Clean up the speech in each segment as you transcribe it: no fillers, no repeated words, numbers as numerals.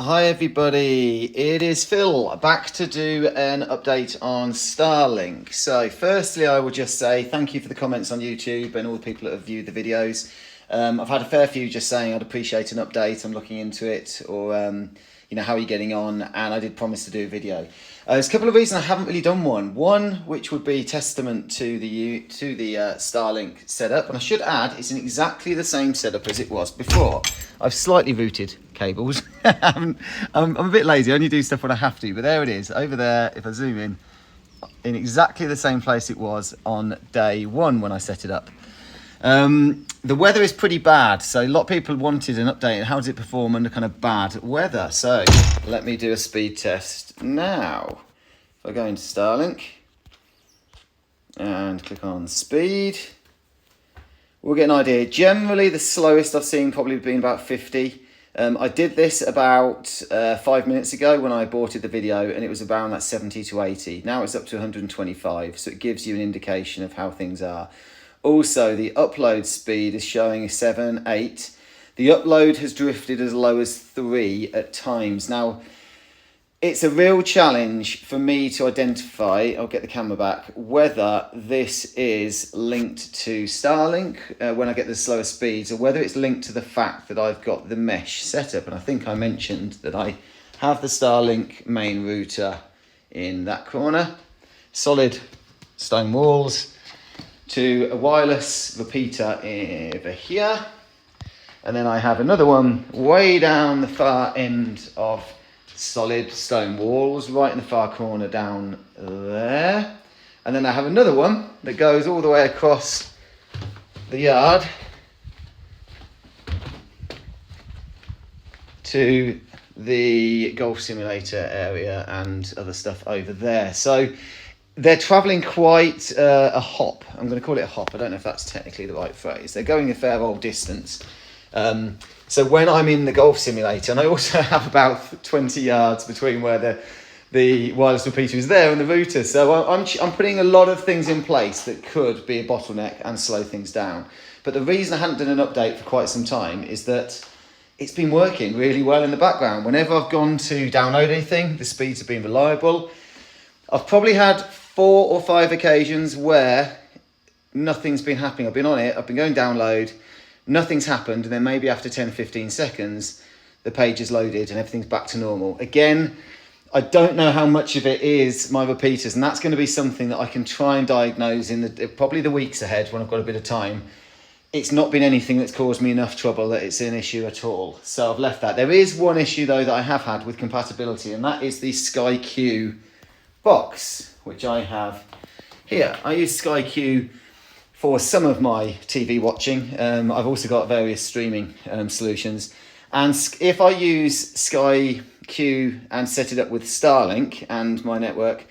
Hi everybody, it is Phil, back to do an update on Starlink. So firstly I will just say thank you for the comments on YouTube and all the people that have viewed the videos. I've had a fair few just saying I'd appreciate an update, I'm looking into it, or how are you getting on, and I did promise to do a video. There's a couple of reasons I haven't really done one. One, which would be testament to the Starlink setup, and I should add, it's in exactly the same setup as it was before. I've slightly routed cables. I'm a bit lazy, I only do stuff when I have to, but there it is, over there, if I zoom in exactly the same place it was on day one when I set it up. The weather is pretty bad, so a lot of people wanted an update on how does it perform under kind of bad weather. So let me do a speed test now. If I go into Starlink and click on speed, we'll get an idea. Generally the slowest I've seen probably been about 50. I did this about 5 minutes ago when I aborted the video, and it was around that 70 to 80. Now it's up to 125, so it gives you an indication of how things are. Also, the upload speed is showing 7, 8. The upload has drifted as low as 3 at times. Now, it's a real challenge for me to identify, I'll get the camera back, whether this is linked to Starlink when I get the slower speeds, or whether it's linked to the fact that I've got the mesh setup. And I think I mentioned that I have the Starlink main router in that corner, solid stone walls, to a wireless repeater over here, and then I have another one way down the far end of solid stone walls, right in the far corner down there, and then I have another one that goes all the way across the yard to the golf simulator area and other stuff over there. So they're travelling quite a hop. I'm going to call it a hop. I don't know if that's technically the right phrase. They're going a fair old distance. So when I'm in the golf simulator, and I also have about 20 yards between where the wireless repeater is there and the router. So I'm putting a lot of things in place that could be a bottleneck and slow things down. But the reason I hadn't done an update for quite some time is that it's been working really well in the background. Whenever I've gone to download anything, the speeds have been reliable. I've probably had 4 or 5 occasions where nothing's been happening. I've been on it, I've been going download, nothing's happened, and then maybe after 10, 15 seconds, the page is loaded and everything's back to normal. Again, I don't know how much of it is my repeaters, and that's going to be something that I can try and diagnose in probably the weeks ahead when I've got a bit of time. It's not been anything that's caused me enough trouble that it's an issue at all. So I've left that. There is one issue though that I have had with compatibility, and that is the SkyQ box, which I have here. I use SkyQ for some of my TV watching. I've also got various streaming solutions. And if I use SkyQ and set it up with Starlink and my network,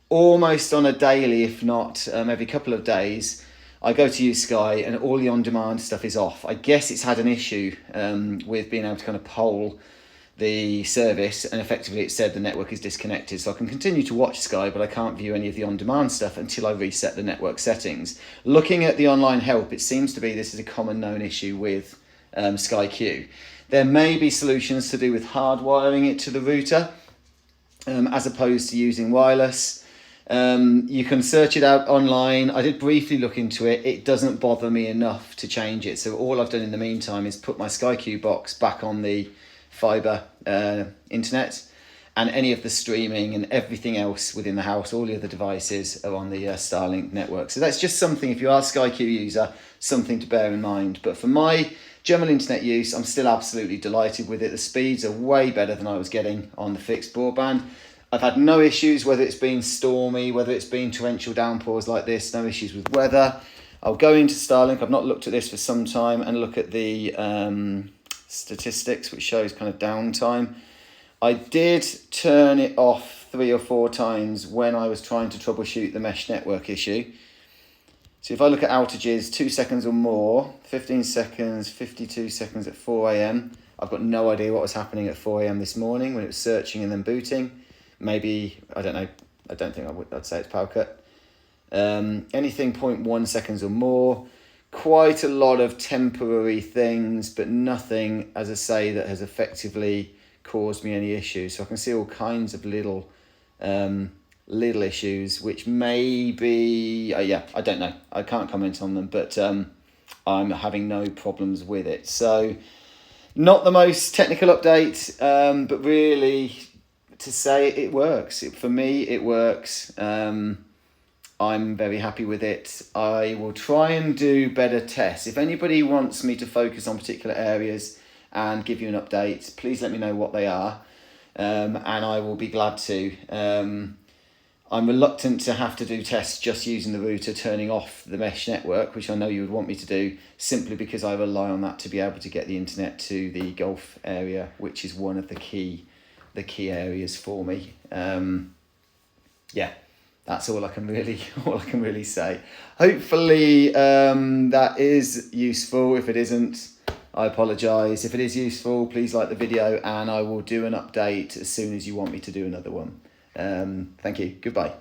almost on a daily, if not every couple of days, I go to use Sky and all the on-demand stuff is off. I guess it's had an issue with being able to kind of poll the service, and effectively it said the network is disconnected, so I can continue to watch Sky, but I can't view any of the on-demand stuff until I reset the network settings. Looking at the online help, it seems to be this is a common known issue with SkyQ. There may be solutions to do with hardwiring it to the router as opposed to using wireless. You can search it out online. I did briefly look into it. It doesn't bother me enough to change it, so all I've done in the meantime is put my SkyQ box back on the fiber internet, and any of the streaming and everything else within the house, all the other devices are on the Starlink network. So that's just something, if you are a SkyQ user, something to bear in mind. But for my general internet use, I'm still absolutely delighted with it. The speeds are way better than I was getting on the fixed broadband. I've had no issues, whether it's been stormy, whether it's been torrential downpours like this, no issues with weather. I'll go into Starlink, I've not looked at this for some time, and look at the statistics, which shows kind of downtime. I did turn it off 3 or 4 times when I was trying to troubleshoot the mesh network issue. So if I look at outages, 2 seconds or more, 15 seconds, 52 seconds at 4 a.m. I've got no idea what was happening at 4 a.m. this morning when it was searching and then booting. Maybe, I don't know, I don't think I'd say it's power cut. Anything 0.1 seconds or more. Quite a lot of temporary things, but nothing, as I say, that has effectively caused me any issues. So I can see all kinds of little issues, which may be, yeah, I don't know. I can't comment on them, but I'm having no problems with it. So not the most technical update, but really to say it works. For me, it works. I'm very happy with it. I will try and do better tests. If anybody wants me to focus on particular areas and give you an update, please let me know what they are, and I will be glad to. I'm reluctant to have to do tests just using the router, turning off the mesh network, which I know you would want me to do, simply because I rely on that to be able to get the internet to the Gulf area, which is one of the key areas for me. Yeah. That's all I can really say. Hopefully that is useful. If it isn't, I apologise. If it is useful, please like the video, and I will do an update as soon as you want me to do another one. Thank you. Goodbye.